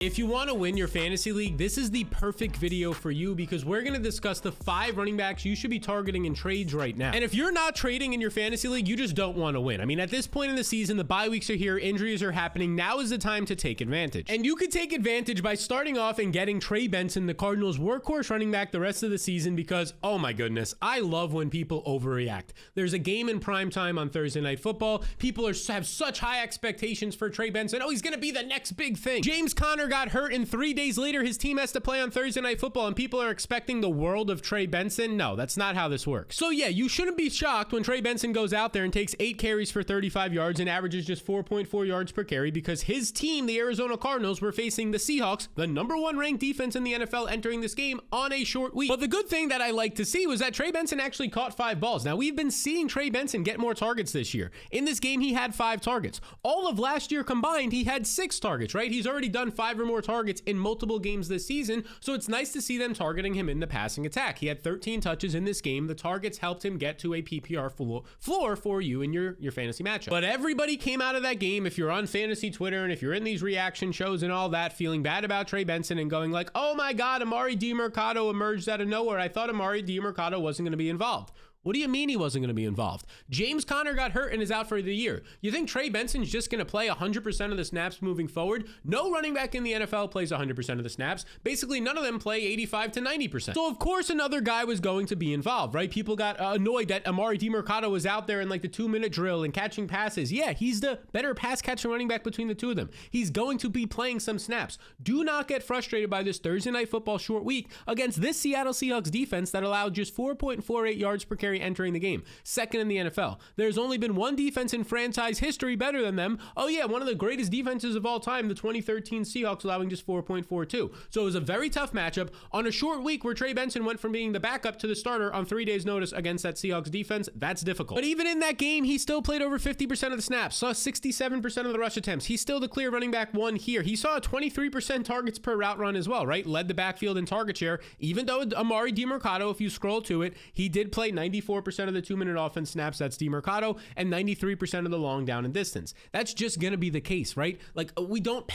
If you want to win your fantasy league, this is the perfect video for you because we're going to discuss the 5 running backs you should be targeting in trades right now. And if you're not trading in your fantasy league, you just don't want to win. I mean, at this point in the season, the bye weeks are here, injuries are happening. Now is the time to take advantage. And you could take advantage by starting off and getting Trey Benson, the Cardinals' workhorse running back the rest of the season because, oh my goodness, I love when people overreact. There's a game in prime time on Thursday Night Football. People have such high expectations for Trey Benson. Oh, he's going to be the next big thing. James Conner got hurt, and 3 days later his team has to play on Thursday Night Football, and people are expecting the world of Trey Benson. No, that's not how this works. So yeah, you shouldn't be shocked when Trey Benson goes out there and takes 8 carries for 35 yards and averages just 4.4 yards per carry because his team, the Arizona Cardinals, were facing the Seahawks, the #1 ranked defense in the NFL, entering this game on a short week. But the good thing that I like to see was that Trey Benson actually caught 5 balls. Now, we've been seeing Trey Benson get more targets this year. In this game, he had 5 targets. All of last year combined, he had 6 targets, right? He's already done 5 or more targets in multiple games this season, so it's nice to see them targeting him in the passing attack. He had 13 touches in this game. The targets helped him get to a PPR floor for you in your fantasy matchup. But everybody came out of that game, if you're on fantasy Twitter and if you're in these reaction shows and all that, feeling bad about Trey Benson and going like, oh my God, Emari Demercado emerged out of nowhere. I thought Emari Demercado wasn't going to be involved. What do you mean he wasn't going to be involved? James Conner got hurt and is out for the year. You think Trey Benson's just going to play 100% of the snaps moving forward? No running back in the NFL plays 100% of the snaps. Basically, none of them play 85 to 90%. So, of course, another guy was going to be involved, right? People got annoyed that Emari Demercado was out there in like the 2-minute drill and catching passes. Yeah, he's the better pass catching running back between the two of them. He's going to be playing some snaps. Do not get frustrated by this Thursday Night Football short week against this Seattle Seahawks defense that allowed just 4.48 yards per carry entering the game, second in the NFL. There's only been one defense in franchise history better than them. Oh yeah, one of the greatest defenses of all time, the 2013 Seahawks, allowing just 4.42. So it was a very tough matchup on a short week where Trey Benson went from being the backup to the starter on 3 days' notice against that Seahawks defense. That's difficult. But even in that game, he still played over 50% of the snaps, saw 67% of the rush attempts. He's still the clear running back 1 here. He saw a 23% targets per route run as well, right? Led the backfield in target share, even though Emari Demercado, if you scroll to it, he did play 94% of the 2-minute offense snaps. That's Demercado, and 93% of the long down and distance. That's just going to be the case, right? Like, we don't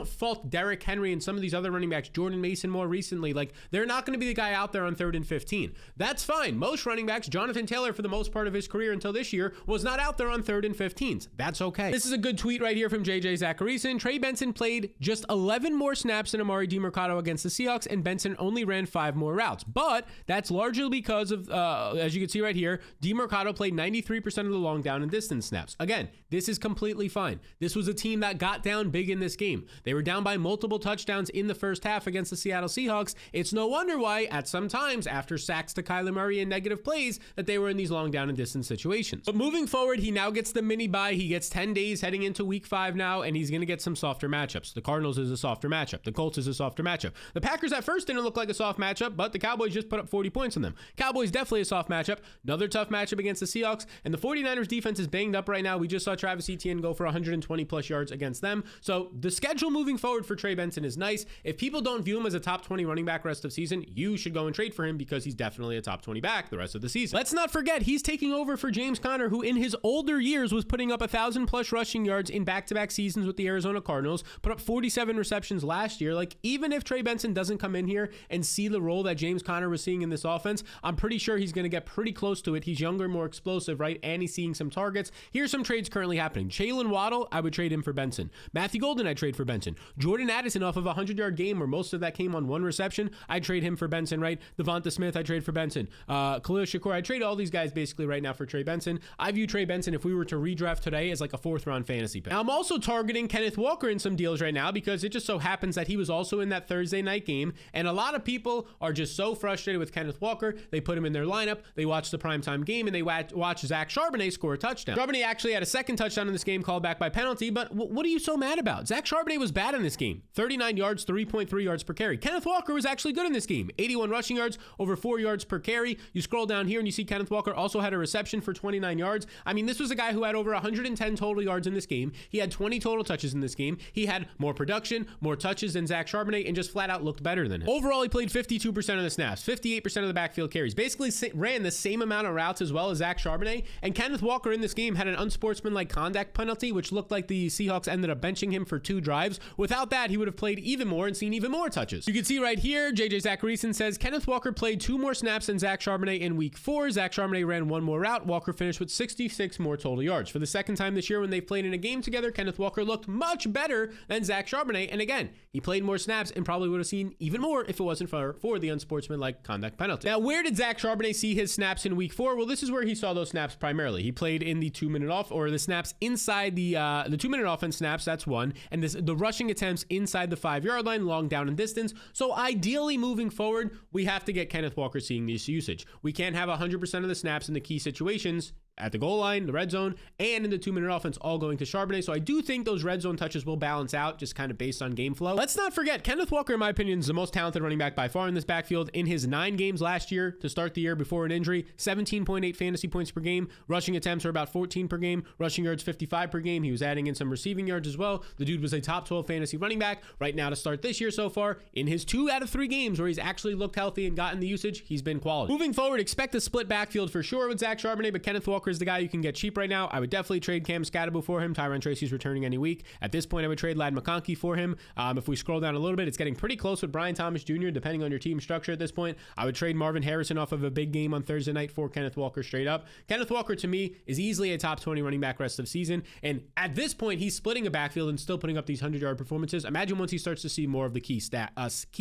fault Derrick Henry and some of these other running backs, Jordan Mason more recently. Like, they're not going to be the guy out there on 3rd and 15. That's fine. Most running backs, Jonathan Taylor, for the most part of his career until this year, was not out there on 3rd and 15s. That's okay. This is a good tweet right here from JJ Zacharyson. Trey Benson played just 11 more snaps than Emari Demercado against the Seahawks, and Benson only ran 5 more routes. But that's largely because of, as you can see right here, Demercado played 93% of the long down and distance snaps. Again, this is completely fine. This was a team that got down big in this game. They were down by multiple touchdowns in the first half against the Seattle Seahawks. It's no wonder why, at some times, after sacks to Kyler Murray and negative plays, that they were in these long down and distance situations. But moving forward, he now gets the mini bye. He gets 10 days heading into week 5 now, and he's going to get some softer matchups. The Cardinals is a softer matchup. The Colts is a softer matchup. The Packers at first didn't look like a soft matchup, but the Cowboys just put up 40 points on them. Cowboys definitely a soft matchup. Another tough matchup against the Seahawks, and the 49ers defense is banged up right now. We just saw Travis Etienne go for 120 plus yards against them. So the schedule moving forward for Trey Benson is nice. If people don't view him as a top 20 running back rest of season, you should go and trade for him because he's definitely a top 20 back the rest of the season. Let's not forget, he's taking over for James Conner, who in his older years was putting up 1,000 plus rushing yards in back-to-back seasons with the Arizona Cardinals, put up 47 receptions last year. Like, even if Trey Benson doesn't come in here and see the role that James Conner was seeing in this offense, I'm pretty sure he's going to get pretty close to it. He's younger, more explosive, right? And he's seeing some targets. Here's some trades currently happening. Jalen Waddle, I would trade him for Benson. Matthew Golden, I'd trade for Benson. Jordan Addison, off of a 100-yard game where most of that came on 1 reception, I'd trade him for Benson, right? Devonta Smith, I'd trade for Benson. Khalil Shakur, I'd trade all these guys basically right now for Trey Benson. I view Trey Benson, if we were to redraft today, as like a 4th-round fantasy pick. Now, I'm also targeting Kenneth Walker in some deals right now because it just so happens that he was also in that Thursday night game, and a lot of people are just so frustrated with Kenneth Walker, they put him in their lineup, they watch the primetime game, and they watch Zach Charbonnet score a touchdown. Charbonnet actually had a second touchdown in this game called back by penalty, but what are you so mad about? Zach Charbonnet was bad in this game. 39 yards, 3.3 yards per carry. Kenneth Walker was actually good in this game. 81 rushing yards, over 4 yards per carry. You scroll down here and you see Kenneth Walker also had a reception for 29 yards. I mean, this was a guy who had over 110 total yards in this game. He had 20 total touches in this game. He had more production, more touches than Zach Charbonnet, and just flat out looked better than him. Overall, he played 52% of the snaps, 58% of the backfield carries. Basically ran the same same amount of routes as well as Zach Charbonnet, and Kenneth Walker in this game had an unsportsmanlike conduct penalty, which looked like the Seahawks ended up benching him for 2 drives. Without that, he would have played even more and seen even more touches. You can see right here, JJ Zacharyson says Kenneth Walker played 2 more snaps than Zach Charbonnet in week 4. Zach Charbonnet ran 1 more route. Walker finished with 66 more total yards. For the second time this year when they played in a game together, Kenneth Walker looked much better than Zach Charbonnet. And again, he played more snaps and probably would have seen even more if it wasn't for the unsportsmanlike conduct penalty. Now, where did Zach Charbonnet see his snaps in week 4? Well, this is where he saw those snaps primarily. He played in the 2-minute off, or the snaps inside the 2-minute offense snaps. That's one. And the rushing attempts inside the 5-yard line, long down and distance. So ideally moving forward, we have to get Kenneth Walker seeing this usage. We can't have 100% of the snaps in the key situations at the goal line, the red zone, and in the 2-minute offense, all going to Charbonnet. So I do think those red zone touches will balance out just kind of based on game flow. Let's not forget, Kenneth Walker, in my opinion, is the most talented running back by far in this backfield. In his 9 games last year to start the year before an injury, 17.8 fantasy points per game. Rushing attempts are about 14 per game. Rushing yards, 55 per game. He was adding in some receiving yards as well. The dude was a top 12 fantasy running back. Right now to start this year so far, in his 2 out of 3 games where he's actually looked healthy and gotten the usage, he's been quality. Moving forward, expect a split backfield for sure with Zach Charbonnet, but Kenneth Walker is the guy you can get cheap right now. I would definitely trade Cam Scatterbo for him. Tyron Tracy's returning any week. At this point, I would trade Ladd McConkey for him. If we scroll down a little bit, it's getting pretty close with Brian Thomas Jr., depending on your team structure at this point. I would trade Marvin Harrison off of a big game on Thursday night for Kenneth Walker straight up. Kenneth Walker, to me, is easily a top 20 running back rest of season. And at this point, he's splitting a backfield and still putting up these 100-yard performances. Imagine once he starts to see more of the key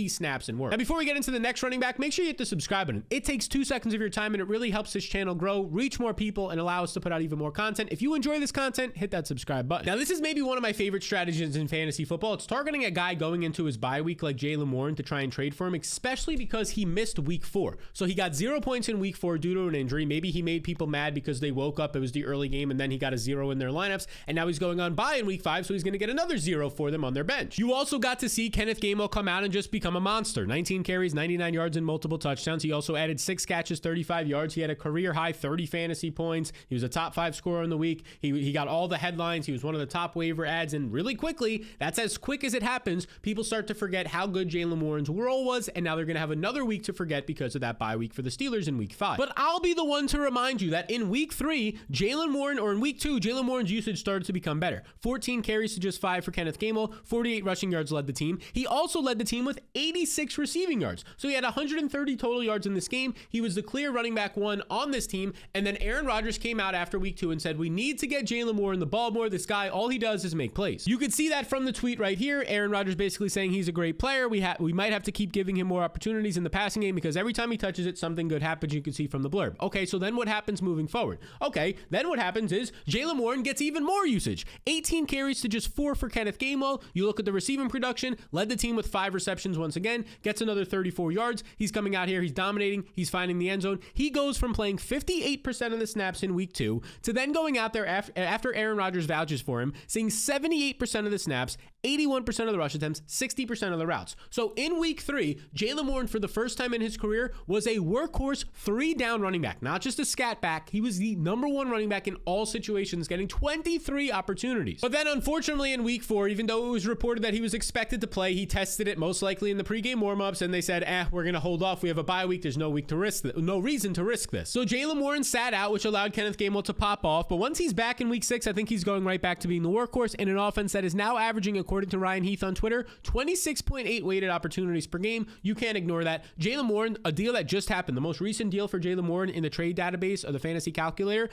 snaps and work. Now, before we get into the next running back, make sure you hit the subscribe button. It takes 2 seconds of your time, and it really helps this channel grow, reach more people, and allow us to put out even more content. If you enjoy this content, hit that subscribe button. Now, this is maybe one of my favorite strategies in fantasy football. It's targeting a guy going into his bye week like Jaylen Warren to try and trade for him, especially because he missed week 4. So he got 0 points in week 4 due to an injury. Maybe he made people mad because they woke up, it was the early game, and then he got a 0 in their lineups, and now he's going on bye in week 5, so he's going to get another 0 for them on their bench. You also got to see Kenneth Gainwell come out and just become a monster. 19 carries, 99 yards, and multiple touchdowns. He also added 6 catches, 35 yards. He had a career high 30 fantasy points. He was a top 5 scorer in the week. He got all the headlines. He was one of the top waiver ads, and really quickly, that's as quick as it happens, people start to forget how good Jaylen Warren's role was, and now they're going to have another week to forget because of that bye week for the Steelers in week 5. But I'll be the one to remind you that in week 3, Jaylen Warren, or in week 2, Jaylen Warren's usage started to become better. 14 carries to just 5 for Kenneth Gainwell, 48 rushing yards led the team. He also led the team with 86 receiving yards. So he had 130 total yards in this game. He was the clear running back 1 on this team, and then Aaron Rodgers came out after week 2 and said, we need to get Jaylen Warren the ball more. This guy, all he does is make plays. You could see that from the tweet right here. Aaron Rodgers basically saying he's a great player. We might have to keep giving him more opportunities in the passing game because every time he touches it, something good happens. You can see from the blurb. Okay, so then what happens moving forward? Okay, then what happens is Jaylen Warren gets even more usage. 18 carries to just 4 for Kenneth Gainwell. You look at the receiving production, led the team with 5 receptions once again, gets another 34 yards. He's coming out here, he's dominating, he's finding the end zone. He goes from playing 58% of the snaps in week 2 to then going out there after Aaron Rodgers vouches for him, seeing 78% of the snaps, 81% of the rush attempts, 60% of the routes. So in week 3, Jaylen Warren, for the first time in his career, was a workhorse 3-down running back, not just a scat back. He was the number 1 running back in all situations, getting 23 opportunities. But then unfortunately in week 4, even though it was reported that he was expected to play, he tested it most likely in the pregame warmups, and they said, we're going to hold off. We have a bye week. There's no reason to risk this. So Jaylen Warren sat out, which allowed Kenneth Gainwell to pop off. But once he's back in week 6, I think he's going right back to being the workhorse in an offense that is now averaging, according to Ryan Heath on Twitter, 26.8 weighted opportunities per game. You can't ignore that. Jaylen Warren, a deal that just happened, the most recent deal for Jaylen Warren in the trade database of the fantasy calculator,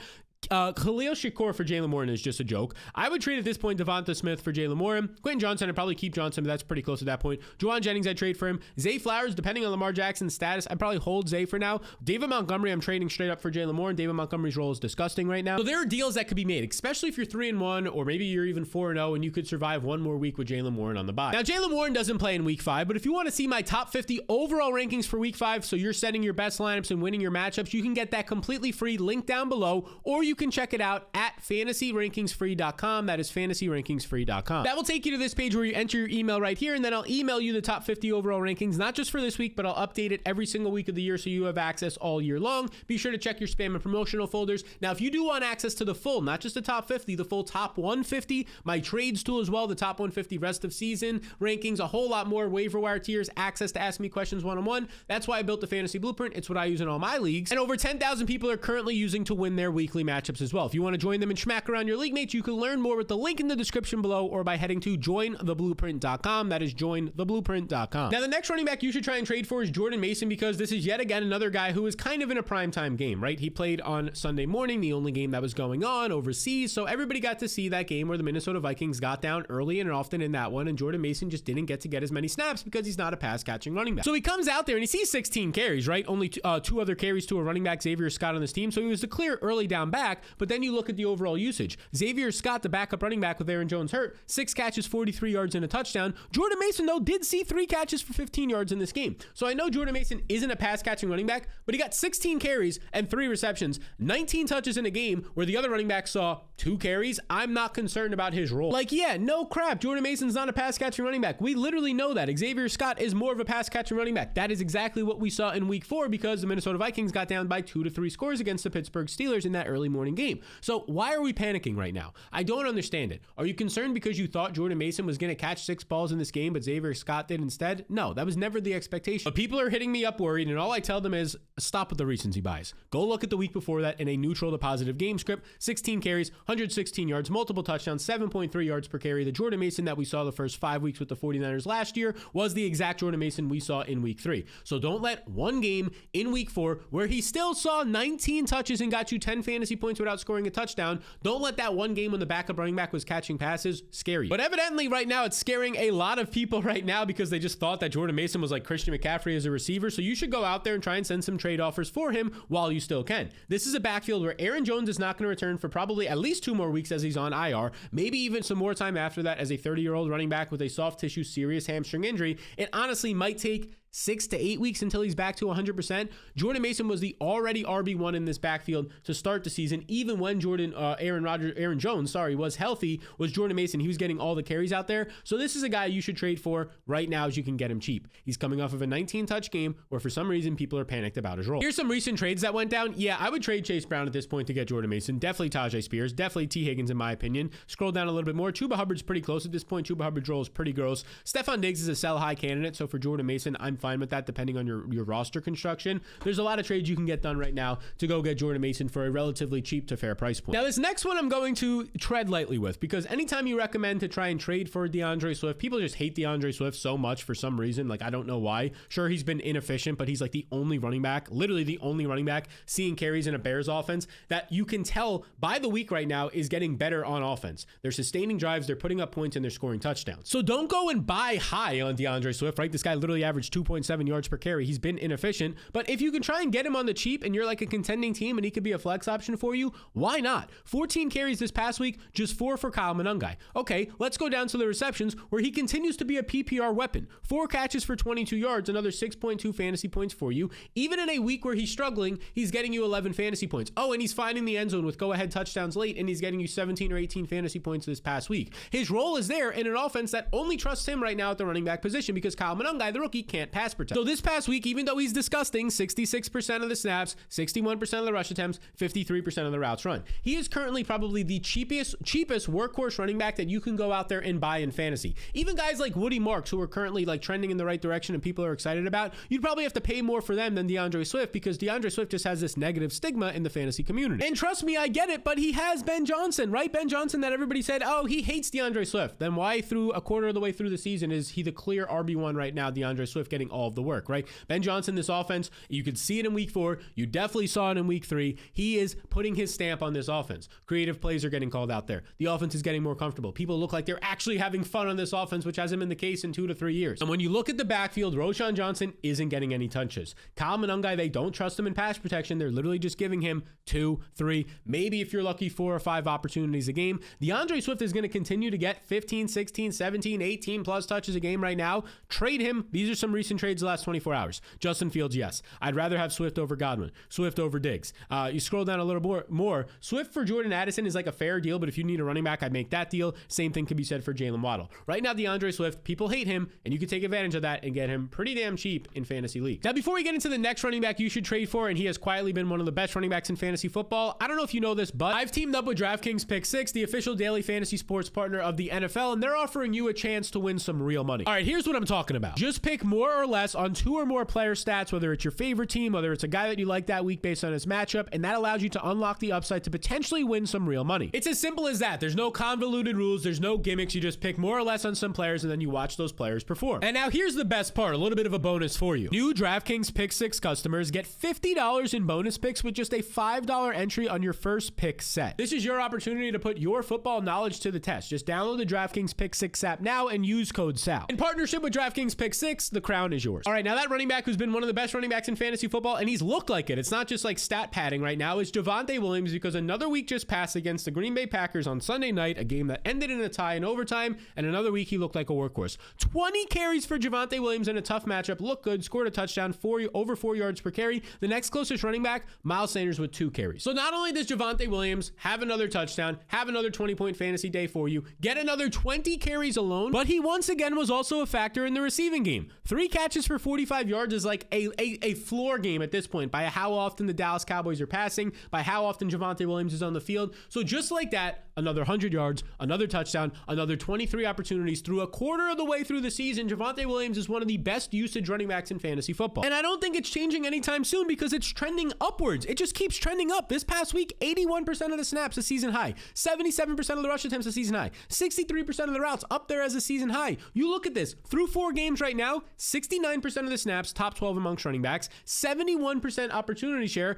Khalil Shakur for Jaylen Warren is just a joke. I would trade at this point Devonta Smith for Jaylen Warren. Quentin Johnson, I'd probably keep Johnson, but that's pretty close at that point. Juwan Jennings, I'd trade for him. Zay Flowers, depending on Lamar Jackson's status, I'd probably hold Zay for now. David Montgomery, I'm trading straight up for Jaylen Warren. David Montgomery's role is disgusting right now. So there are deals that could be made, especially if you're 3-1, or maybe you're even 4-0, and you could survive one more week with Jaylen Warren on the bye. Now, Jaylen Warren doesn't play in week 5, but if you want to see my top 50 overall rankings for week 5, so you're setting your best lineups and winning your matchups, you can get that completely free, link down below, or you you can check it out at fantasyrankingsfree.com. That is fantasyrankingsfree.com. That will take you to this page where you enter your email right here, and then I'll email you the top 50 overall rankings, not just for this week, but I'll update it every single week of the year so you have access all year long. Be sure to check your spam and promotional folders. Now, if you do want access to the full, not just the top 50, the full top 150, my trades tool as well, the top 150 rest of season rankings, a whole lot more, waiver wire tiers, access to Ask Me Questions one-on-one. That's why I built the Fantasy Blueprint. It's what I use in all my leagues. And over 10,000 people are currently using to win their weekly matchups as well. If you want to join them and schmack around your league mates, you can learn more with the link in the description below or by heading to jointheblueprint.com. That is jointheblueprint.com. Now, the next running back you should try and trade for is Jordan Mason, because this is yet again another guy who is kind of in a primetime game, right? He played on Sunday morning, the only game that was going on overseas. So everybody got to see that game where the Minnesota Vikings got down early and often in that one. And Jordan Mason just didn't get to get as many snaps because he's not a pass catching running back. So he comes out there and he sees 16 carries, right? Only two other carries to a running back, Xavier Scott, on this team. So he was the clear early down back. But then you look at the overall usage. Xavier Scott, the backup running back with Aaron Jones hurt, 6 catches, 43 yards and a touchdown. Jordan Mason, though, did see 3 catches for 15 yards in this game. So I know Jordan Mason isn't a pass catching running back, but he got 16 carries and 3 receptions, 19 touches in a game where the other running back saw 2 carries. I'm not concerned about his role. Like, yeah, no crap. Jordan Mason's not a pass catching running back. We literally know that. Xavier Scott is more of a pass catching running back. That is exactly what we saw in week 4 because the Minnesota Vikings got down by 2 to 3 scores against the Pittsburgh Steelers in that early morning game. So why are we panicking right now? I don't understand it. Are you concerned because you thought Jordan Mason was going to catch 6 balls in this game, but Xavier Scott did instead? No, that was never the expectation. But people are hitting me up worried, and all I tell them is stop with the recency bias. Go look at the week before that in a neutral to positive game script. 16 carries, 116 yards, multiple touchdowns, 7.3 yards per carry. The Jordan Mason that we saw the first 5 weeks with the 49ers last year was the exact Jordan Mason we saw in week 3. So don't let one game in week 4 where he still saw 19 touches and got you 10 fantasy points without scoring a touchdown. Don't let that one game when the backup running back was catching passes scare you. But evidently right now it's scaring a lot of people right now because they just thought that Jordan Mason was like Christian McCaffrey as a receiver. So you should go out there and try and send some trade offers for him while you still can. This is a backfield where Aaron Jones is not going to return for probably at least 2 more weeks as he's on IR, maybe even some more time after that as a 30-year-old running back with a soft tissue serious hamstring injury. It honestly might take 6 to 8 weeks until he's back to 100%. Jordan Mason was the already RB1 in this backfield to start the season. Even when Aaron Jones was healthy, was Jordan Mason. He was getting all the carries out there. So this is a guy you should trade for right now as you can get him cheap. He's coming off of a 19-touch game where for some reason people are panicked about his role. Here's some recent trades that went down. Yeah, I would trade Chase Brown at this point to get Jordan Mason. Definitely Tajay Spears. Definitely T. Higgins in my opinion. Scroll down a little bit more. Chuba Hubbard's pretty close at this point. Chuba Hubbard's role is pretty gross. Stephon Diggs is a sell high candidate. So for Jordan Mason, I'm fine with that depending on your roster construction. There's a lot of trades you can get done right now to go get Jordan Mason for a relatively cheap to fair price point. Now this next one I'm going to tread lightly with because anytime you recommend to try and trade for DeAndre Swift, people just hate DeAndre Swift so much for some reason. Like I don't know why. Sure, he's been inefficient, but he's like the only running back, literally the only running back seeing carries in a Bears offense that you can tell by the week right now is getting better on offense. They're sustaining drives, they're putting up points, and they're scoring touchdowns. So don't go and buy high on DeAndre Swift, right? This guy literally averaged 2.7 yards per carry. He's been inefficient, but if you can try and get him on the cheap and you're like a contending team and he could be a flex option for you, why not? 14 carries this past week, just 4 for Kyle Monangai. Okay, let's go down to the receptions where he continues to be a PPR weapon. 4 catches for 22 yards, another 6.2 fantasy points for you. Even in a week where he's struggling, he's getting you 11 fantasy points. Oh, and he's finding the end zone with go-ahead touchdowns late, and he's getting you 17 or 18 fantasy points this past week. His role is there in an offense that only trusts him right now at the running back position because Kyle Monangai, the rookie, can't pass protect. So this past week, even though he's disgusting, 66% of the snaps, 61% of the rush attempts, 53% of the routes run. He is currently probably the cheapest workhorse running back that you can go out there and buy in fantasy. Even guys like Woody Marks, who are currently like trending in the right direction and people are excited about, you'd probably have to pay more for them than DeAndre Swift because DeAndre Swift just has this negative stigma in the fantasy community. And trust me, I get it, but he has Ben Johnson, right? Ben Johnson that everybody said, oh, he hates DeAndre Swift. Then why through a quarter of the way through the season is he the clear RB1 right now, DeAndre Swift getting all of the work, right? Ben Johnson, this offense, you could see it in week 4. You definitely saw it in week 3. He is putting his stamp on this offense. Creative plays are getting called out there. The offense is getting more comfortable. People look like they're actually having fun on this offense, which hasn't been the case in 2 to 3 years. And when you look at the backfield, Roschon Johnson isn't getting any touches. Kyle Monangai, they don't trust him in pass protection. They're literally just giving him 2, 3, maybe if you're lucky 4 or 5 opportunities a game. DeAndre Swift is going to continue to get 15, 16, 17, 18 plus touches a game right now. Trade him. These are some recent in trades the last 24 hours. Justin Fields, yes. I'd rather have Swift over Godwin, Swift over Diggs. You scroll down a little more. Swift for Jordan Addison is like a fair deal, but if you need a running back, I'd make that deal. Same thing can be said for Jalen Waddle. Right now, DeAndre Swift, people hate him, and you can take advantage of that and get him pretty damn cheap in fantasy leagues. Now, before we get into the next running back you should trade for, and he has quietly been one of the best running backs in fantasy football, I don't know if you know this, but I've teamed up with DraftKings Pick 6, the official daily fantasy sports partner of the NFL, and they're offering you a chance to win some real money. All right, here's what I'm talking about. Just pick more or less on 2 or more player stats, whether it's your favorite team, whether it's a guy that you like that week based on his matchup, and that allows you to unlock the upside to potentially win some real money. It's as simple as that. There's no convoluted rules. There's no gimmicks. You just pick more or less on some players, and then you watch those players perform. And now here's the best part, a little bit of a bonus for you. New DraftKings Pick 6 customers get $50 in bonus picks with just a $5 entry on your first pick set. This is your opportunity to put your football knowledge to the test. Just download the DraftKings Pick 6 app now and use code SAL. In partnership with DraftKings Pick 6, the crown is yours. All right, now that running back who's been one of the best running backs in fantasy football, and he's looked like it. It's not just like stat padding right now. It's Javonte Williams, because another week just passed against the Green Bay Packers on Sunday night, a game that ended in a tie in overtime, and another week he looked like a workhorse. 20 carries for Javonte Williams in a tough matchup. Looked good, scored a touchdown, over 4 yards per carry. The next closest running back, Miles Sanders, with 2 carries. So not only does Javonte Williams have another touchdown, have another 20-point fantasy day for you, get another 20 carries alone, but he once again was also a factor in the receiving game. 3 catches for 45 yards is like a floor game at this point by how often the Dallas Cowboys are passing, by how often Javonte Williams is on the field. So just like that, another 100 yards, another touchdown, another 23 opportunities through a quarter of the way through the season. Javonte Williams is one of the best usage running backs in fantasy football. And I don't think it's changing anytime soon, because it's trending upwards. It just keeps trending up. This past week, 81% of the snaps, a season high. 77% of the rush attempts, a season high. 63% of the routes, up there as a season high. You look at this. Through 4 games right now, 69% of the snaps, top 12 amongst running backs. 71% opportunity share.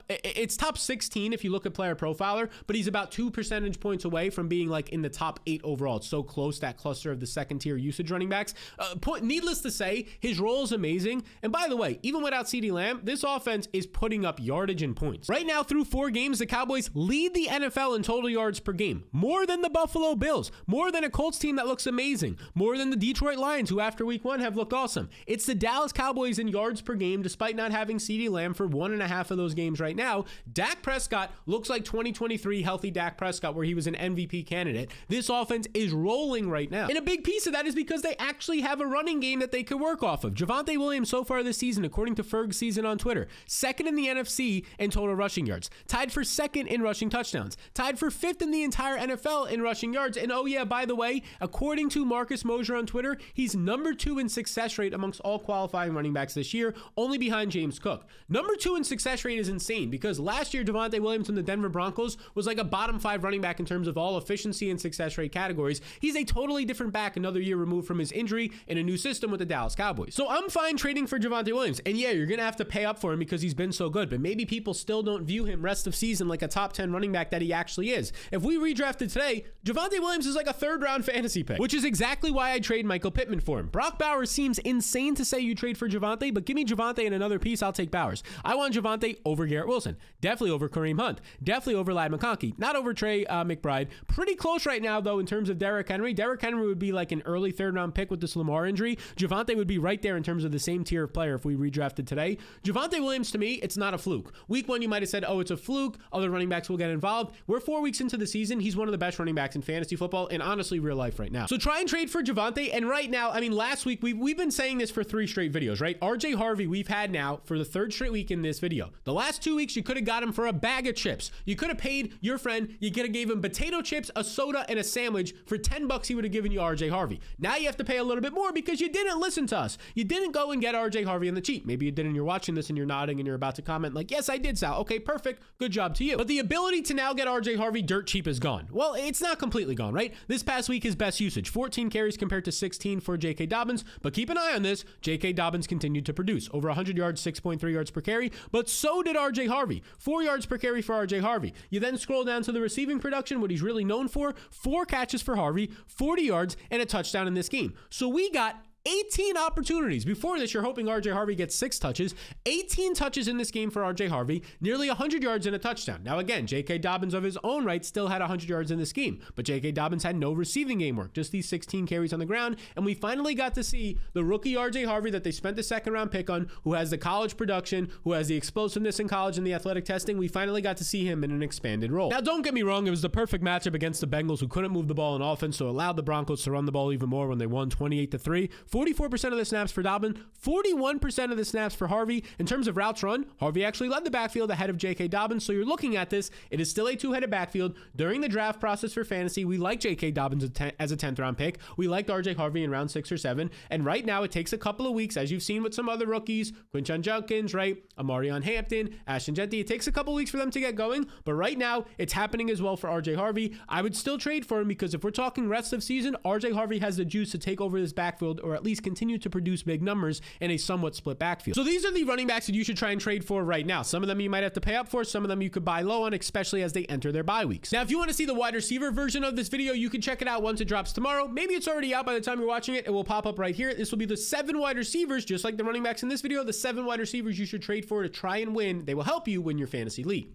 It's top 16 if you look at Player Profiler, but he's about 2 percentage points away from being like in the top 8 overall. It's so close, that cluster of the second tier usage running backs. Needless to say, his role is amazing. And by the way, even without CeeDee Lamb, this offense is putting up yardage and points. Right now, through 4 games, the Cowboys lead the NFL in total yards per game. More than the Buffalo Bills. More than a Colts team that looks amazing. More than the Detroit Lions, who after week 1 have looked awesome. It's the Dallas Cowboys in yards per game, despite not having CeeDee Lamb for 1.5 of those games right now. Dak Prescott looks like 2023 healthy Dak Prescott, where he was an MVP candidate. This offense is rolling right now. And a big piece of that is because they actually have a running game that they could work off of. Javonte Williams so far this season, according to Ferg Season on Twitter, 2nd in the NFC in total rushing yards, tied for 2nd in rushing touchdowns, tied for 5th in the entire NFL in rushing yards. And oh yeah, by the way, according to Marcus Mosher on Twitter, he's number 2 in success rate amongst all qualifying running backs this year, only behind James Cook. Number 2 in success rate is insane, because last year Javonte Williams from the Denver Broncos was like a bottom 5 running back in terms of all efficiency and success rate categories. He's a totally different back, another year removed from his injury in a new system with the Dallas Cowboys. So I'm fine trading for Javonte Williams. And yeah, you're going to have to pay up for him because he's been so good, but maybe people still don't view him rest of season like a top 10 running back that he actually is. If we redrafted today, Javonte Williams is like a 3rd round fantasy pick, which is exactly why I trade Michael Pittman for him. Brock Bowers seems insane to say you trade for Javonte, but give me Javonte and another piece, I'll take Bowers. I want Javonte over Garrett Wilson, definitely over Kareem Hunt, definitely over Ladd McConkey, not over Trey McBride. Pretty close right now, though, in terms of Derrick Henry. Derrick Henry would be like an early 3rd round pick with this Lamar injury. Javonte would be right there in terms of the same tier of player if we redrafted today. Javonte Williams, to me, it's not a fluke. Week 1, you might have said, oh, it's a fluke. Other running backs will get involved. We're 4 weeks into the season. He's one of the best running backs in fantasy football and honestly real life right now. So try and trade for Javonte. And right now, I mean, last week, we've been saying this for 3 straight videos, right? RJ Harvey, we've had now for the 3rd straight week in this video. The last 2 weeks, you could have got him for a bag of chips. You could have paid your friend, you could have gave him potato chips, a soda, and a sandwich. For $10, he would have given you RJ Harvey. Now you have to pay a little bit more because you didn't listen to us. You didn't go and get RJ Harvey on the cheap. Maybe you did and you're watching this and you're nodding and you're about to comment like, yes, I did, Sal. Okay, perfect. Good job to you. But the ability to now get RJ Harvey dirt cheap is gone. Well, it's not completely gone, right? This past week, his best usage, 14 carries compared to 16 for J.K. Dobbins. But keep an eye on this. J.K. Dobbins continued to produce over 100 yards, 6.3 yards per carry, but so did RJ Harvey. 4 yards per carry for RJ Harvey. You then scroll down to the receiving production, what he's really known for, 4 catches for Harvey, 40 yards, and a touchdown in this game. So we got 18 opportunities. Before this, you're hoping RJ Harvey gets 6 touches, 18 touches in this game for RJ Harvey, nearly 100 yards and a touchdown. Now again, J.K. Dobbins of his own right still had 100 yards in this game, but J.K. Dobbins had no receiving game work, just these 16 carries on the ground, and we finally got to see the rookie RJ Harvey that they spent the second round pick on, who has the college production, who has the explosiveness in college and the athletic testing. We finally got to see him in an expanded role. Now don't get me wrong, it was the perfect matchup against the Bengals, who couldn't move the ball in offense, so allowed the Broncos to run the ball even more when they won 28-3. 44% of the snaps for Dobbins, 41% of the snaps for Harvey. In terms of routes run, Harvey actually led the backfield ahead of J.K. Dobbins, so you're looking at this, it is still a two-headed backfield. During the draft process for fantasy, we like J.K. Dobbins as a 10th round pick. We liked RJ Harvey in round 6 or 7, and right now it takes a couple of weeks, as you've seen with some other rookies, Quinshon Judkins, right? Amarion Hampton, Ashton Jeanty. It takes a couple weeks for them to get going, but right now it's happening as well for RJ Harvey. I would still trade for him because if we're talking rest of season, RJ Harvey has the juice to take over this backfield, or at least continue to produce big numbers in a somewhat split backfield. So these are the running backs that you should try and trade for right now. Some of them you might have to pay up for, some of them you could buy low on, especially as they enter their bye weeks. Now, if you want to see the wide receiver version of this video, you can check it out once it drops tomorrow. Maybe it's already out by the time you're watching it. It will pop up right here. This will be the 7 wide receivers, just like the running backs in this video, the 7 wide receivers you should trade for to try and win. They will help you win your fantasy league.